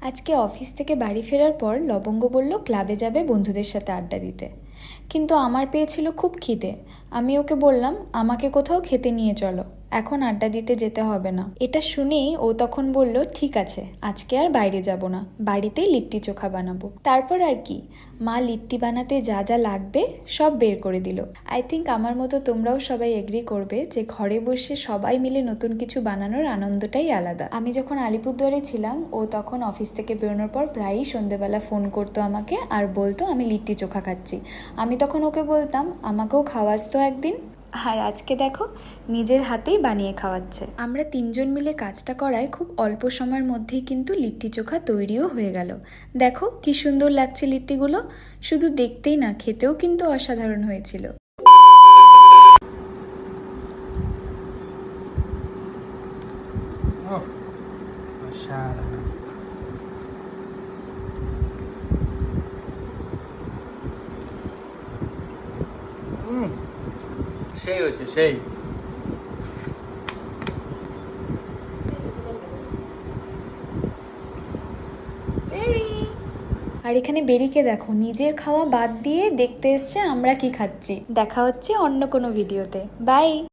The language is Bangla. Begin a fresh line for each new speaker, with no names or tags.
আজকে অফিস থেকে বাড়ি ফেরার পর লবঙ্গ বলল ক্লাবে যাবে বন্ধুদের সাথে আড্ডা দিতে, কিন্তু আমার পেয়েছিল খুব খিদে। আমি ওকে বললাম আমাকে কোথাও খেতে নিয়ে চলো, এখন আড্ডা দিতে যেতে হবে না। এটা শুনেই ও তখন বলল ঠিক আছে, আজকে আর বাইরে যাব না, বাড়িতেই লিট্টি চোখা বানাবো। তারপর আর কি, মা লিট্টি বানাতে যা যা লাগবে সব বের করে দিল। আই থিঙ্ক আমার মতো তোমরাও সবাই এগ্রি করবে যে ঘরে বসে সবাই মিলে নতুন কিছু বানানোর আনন্দটাই আলাদা। আমি যখন আলিপুরদুয়ারে ছিলাম, ও তখন অফিস থেকে বেরোনোর পর প্রায়ই সন্ধেবেলা ফোন করতো আমাকে আর বলতো আমি লিট্টি চোখা খাচ্ছি। আমি তখন ওকে বলতাম আমাকেও খাওয়াস তো একদিন। আর আজকে দেখো নিজের হাতেই বানিয়ে খাওয়াচ্ছে। আমরা তিনজন মিলে কাজটা করায় খুব অল্প সময়ের মধ্যেই কিন্তু লিট্টি চোখা তৈরিও হয়ে গেল। দেখো কি সুন্দর লাগছে লিট্টিগুলো, শুধু দেখতেই না, খেতেও কিন্তু অসাধারণ হয়েছিল।
সেই হচ্ছে সেই।
আর এখানে বেরিকে দেখো নিজের খাওয়া বাদ দিয়ে দেখতে এসছে আমরা কি খাচ্ছি। দেখা হচ্ছে অন্য কোনো ভিডিওতে। বাই।